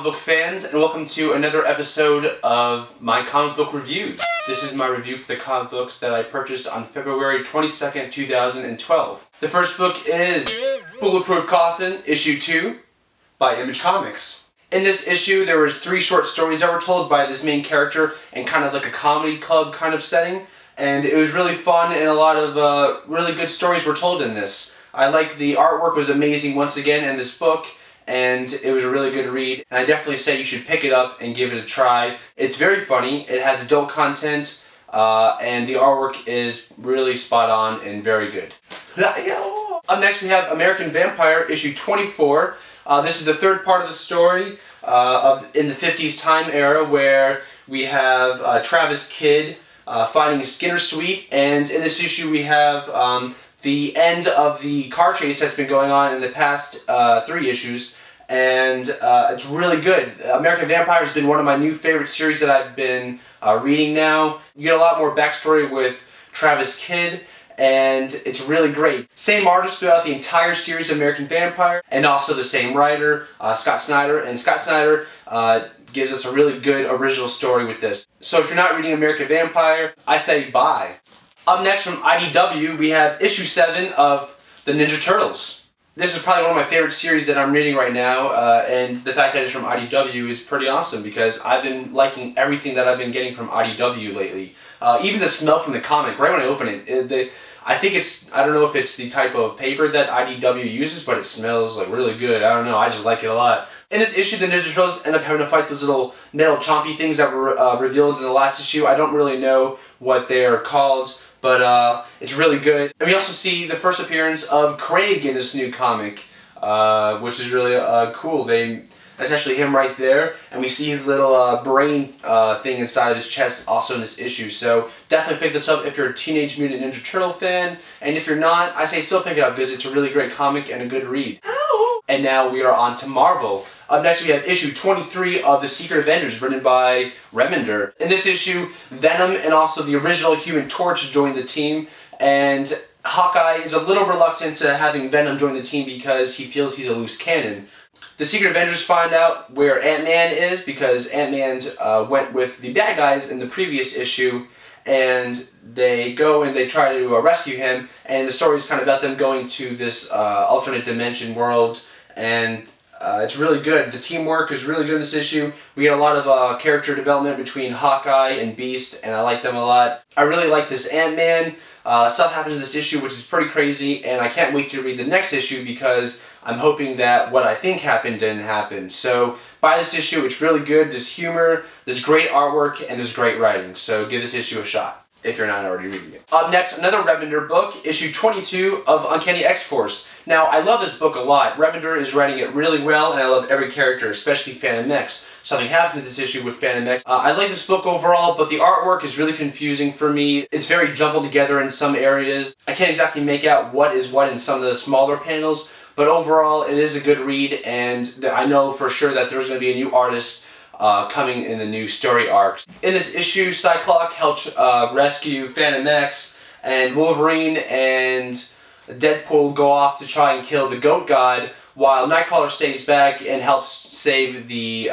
book fans, and welcome to another episode of my comic book reviews. This is my review for the comic books that I purchased on February 22nd, 2012. The first book is Bulletproof Coffin, issue 2 by Image Comics. In this issue, there were 3 short stories that were told by this main character in kind of like a comedy club kind of setting, and it was really fun, and a lot of really good stories were told in this. I like the artwork was amazing once again in this book, and it was a really good read, and I definitely say you should pick it up and give it a try. It's very funny, it has adult content, and the artwork is really spot on and very good. Up next we have American Vampire, issue 24. This is the third part of the story in the 50s time era, where we have Travis Kidd finding Skinner Suite, and in this issue we have the end of the car chase that's been going on in the past 3 issues, and it's really good. American Vampire has been one of my new favorite series that I've been reading now. You get a lot more backstory with Travis Kidd, and it's really great. Same artist throughout the entire series of American Vampire, and also the same writer, Scott Snyder, and Scott Snyder gives us a really good original story with this. So if you're not reading American Vampire, I say bye. Up next from IDW, we have issue 7 of the Ninja Turtles. This is probably one of my favorite series that I'm reading right now, and the fact that it's from IDW is pretty awesome because I've been liking everything that I've been getting from IDW lately. Even the smell from the comic, right when I open it, I think it's, I don't know if it's the type of paper that IDW uses, but it smells like really good. I don't know, I just like it a lot. In this issue, the Ninja Turtles end up having to fight those little metal chompy things that were revealed in the last issue. I don't really know what they are called, but it's really good. And we also see the first appearance of Craig in this new comic, which is really cool. That's actually him right there, and we see his little brain thing inside of his chest also in this issue. So definitely pick this up if you're a Teenage Mutant Ninja Turtle fan, and if you're not, I say still pick it up because it's a really great comic and a good read. Ow. And now we are on to Marvel. Up next we have issue 23 of The Secret Avengers, written by Remender. In this issue, Venom and also the original Human Torch join the team, and Hawkeye is a little reluctant to having Venom join the team because he feels he's a loose cannon. The Secret Avengers find out where Ant-Man is because Ant-Man went with the bad guys in the previous issue, and they go and they try to rescue him, and the story is kind of about them going to this alternate dimension world, and it's really good. The teamwork is really good in this issue. We get a lot of character development between Hawkeye and Beast, and I like them a lot. I really like this Ant-Man. Stuff happens in this issue which is pretty crazy, and I can't wait to read the next issue because I'm hoping that what I think happened didn't happen. So buy this issue, it's really good. There's humor, there's great artwork, and there's great writing. So give this issue a shot if you're not already reading it. Up next, another Remender book, issue 22 of Uncanny XForce. Now, I love this book a lot. Remender is writing it really well, and I love every character, especially Phantom X. Something happened in this issue with Phantom X. I like this book overall, but the artwork is really confusing for me. It's very jumbled together in some areas. I can't exactly make out what is what in some of the smaller panels, but overall, it is a good read, and I know for sure that there's going to be a new artist coming in the new story arcs. In this issue, Cyclops helps rescue Phantom X, and Wolverine and Deadpool go off to try and kill the Goat God, while Nightcrawler stays back and helps save the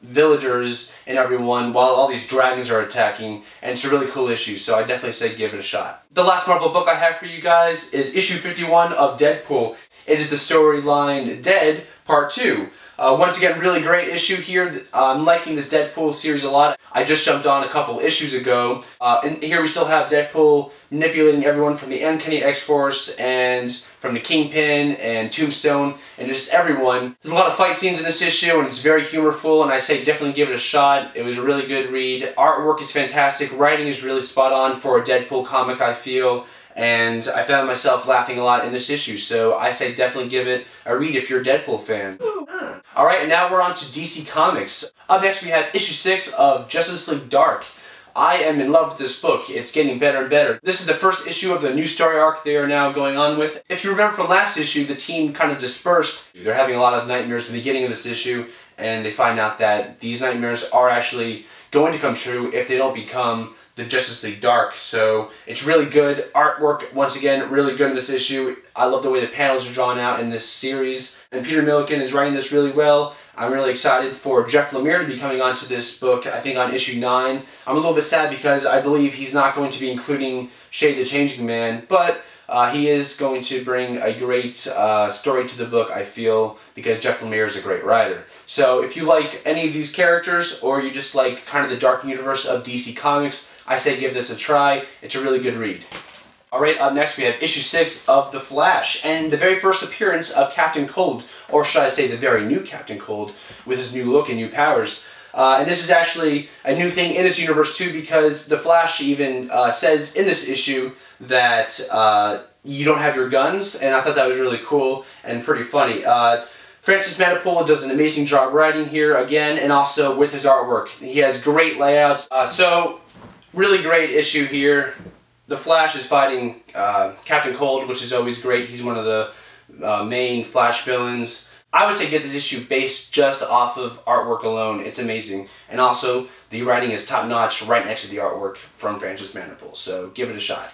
villagers and everyone while all these dragons are attacking, and it's a really cool issue, so I definitely say give it a shot. The last Marvel book I have for you guys is issue 51 of Deadpool. It is the storyline Dead, Part 2. Once again, really great issue here. I'm liking this Deadpool series a lot. I just jumped on a couple issues ago. And here we still have Deadpool manipulating everyone from the Uncanny XForce and from the Kingpin and Tombstone and just everyone. There's a lot of fight scenes in this issue, and it's very humorful, and I say definitely give it a shot. It was a really good read. Artwork is fantastic. Writing is really spot on for a Deadpool comic, I feel. And I found myself laughing a lot in this issue, so I say definitely give it a read if you're a Deadpool fan. Alright, and now we're on to DC Comics. Up next we have issue 6 of Justice League Dark. I am in love with this book. It's getting better and better. This is the first issue of the new story arc they are now going on with. If you remember from last issue, the team kind of dispersed. They're having a lot of nightmares at the beginning of this issue, and they find out that these nightmares are actually going to come true if they don't become the Justice League Dark. So it's really good. Artwork, once again, really good in this issue. I love the way the panels are drawn out in this series. And Peter Milligan is writing this really well. I'm really excited for Jeff Lemire to be coming onto this book, I think on issue 9. I'm a little bit sad because I believe he's not going to be including Shade the Changing Man, but he is going to bring a great story to the book, I feel, because Jeff Lemire is a great writer. So if you like any of these characters, or you just like kind of the dark universe of DC Comics, I say give this a try. It's a really good read. Alright, up next we have issue 6 of The Flash, and the very first appearance of Captain Cold, or should I say the very new Captain Cold, with his new look and new powers. And this is actually a new thing in this universe too, because The Flash even says in this issue that you don't have your guns, and I thought that was really cool and pretty funny. Francis Manapul does an amazing job writing here again, and also with his artwork. He has great layouts, so really great issue here. The Flash is fighting Captain Cold, which is always great. He's one of the main Flash villains. I would say get this issue based just off of artwork alone. It's amazing. And also, the writing is top-notch right next to the artwork from Francis Manapul, so give it a shot.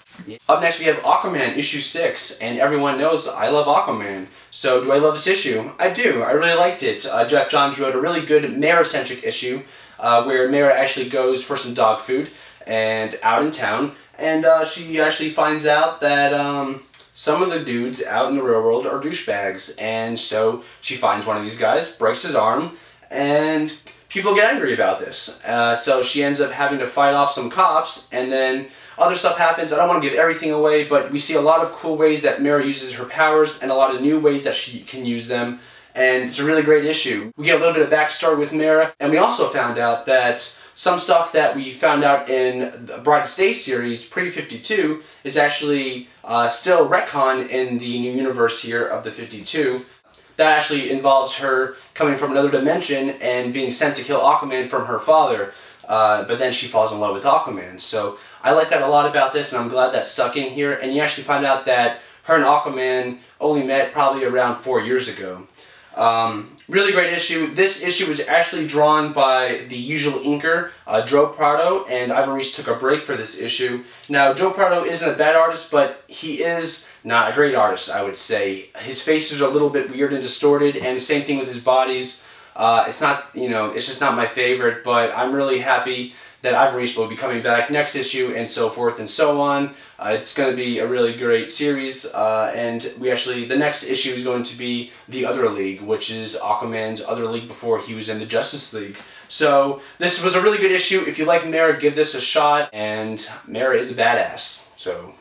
Up next we have Aquaman, issue 6, and everyone knows I love Aquaman. So do I love this issue? I do. I really liked it. Jeff Johns wrote a really good Mara-centric issue, where Mara actually goes for some dog food and out in town, and she actually finds out that some of the dudes out in the real world are douchebags, and so she finds one of these guys, breaks his arm, and people get angry about this. So she ends up having to fight off some cops, and then other stuff happens. I don't want to give everything away, but we see a lot of cool ways that Mara uses her powers, and a lot of new ways that she can use them, and it's a really great issue. We get a little bit of backstory with Mara, and we also found out that some stuff that we found out in the Bride to Stay series, pre-52, is actually still retcon in the new universe here of the 52. That actually involves her coming from another dimension and being sent to kill Aquaman from her father, but then she falls in love with Aquaman. So I like that a lot about this, and I'm glad that stuck in here. And you actually find out that her and Aquaman only met probably around 4 years ago. Really great issue. This issue was actually drawn by the usual inker, Joe Prado, and Ivan Reis took a break for this issue. Now, Joe Prado isn't a bad artist, but he is not a great artist, I would say. His faces are a little bit weird and distorted, and the same thing with his bodies. It's not, it's just not my favorite, but I'm really happy that Ivan Reis will be coming back next issue, and so forth and so on. It's going to be a really great series, and the next issue is going to be The Other League, which is Aquaman's other league before he was in the Justice League. So this was a really good issue. If you like Mara, give this a shot, and Mara is a badass. So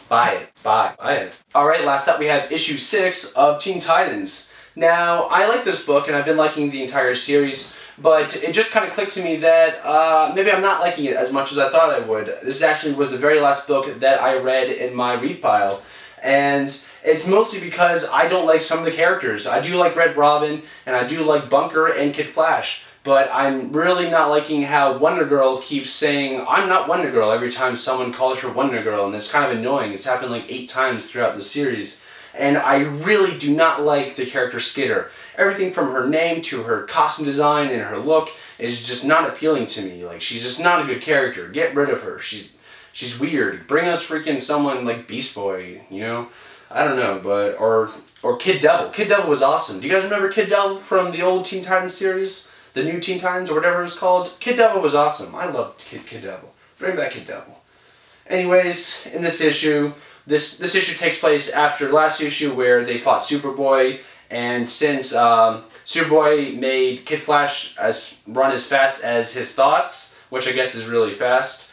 buy it, buy it. Alright, last up we have issue 6 of Teen Titans. Now, I like this book, and I've been liking the entire series, but it just kind of clicked to me that maybe I'm not liking it as much as I thought I would. This actually was the very last book that I read in my read pile, and it's mostly because I don't like some of the characters. I do like Red Robin, and I do like Bunker and Kid Flash, but I'm really not liking how Wonder Girl keeps saying, "I'm not Wonder Girl," every time someone calls her Wonder Girl, and it's kind of annoying. It's happened like 8 times throughout the series. And I really do not like the character Skitter. Everything from her name to her costume design and her look is just not appealing to me. Like, she's just not a good character. Get rid of her. She's weird. Bring us freaking someone like Beast Boy, I don't know, but or Kid Devil. Kid Devil was awesome. Do you guys remember Kid Devil from the old Teen Titans series? The new Teen Titans or whatever it was called? Kid Devil was awesome. I loved Kid Devil. Bring back Kid Devil. Anyways, in this issue, this issue takes place after the last issue where they fought Superboy, and since Superboy made Kid Flash run as fast as his thoughts, which I guess is really fast,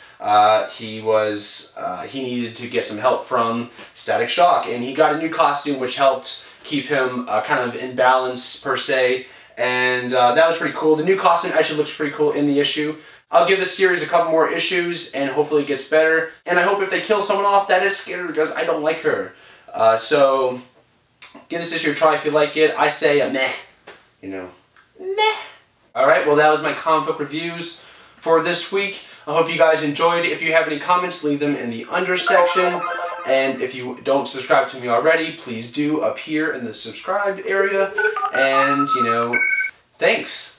he needed to get some help from Static Shock, and he got a new costume which helped keep him kind of in balance per se, and that was pretty cool. The new costume actually looks pretty cool in the issue. I'll give this series a couple more issues, and hopefully it gets better. And I hope if they kill someone off, that is scary because I don't like her. So, give this issue a try if you like it. I say meh. Meh. Alright, well that was my comic book reviews for this week. I hope you guys enjoyed. If you have any comments, leave them in the under section. And if you don't subscribe to me already, please do up here in the subscribed area. And, thanks.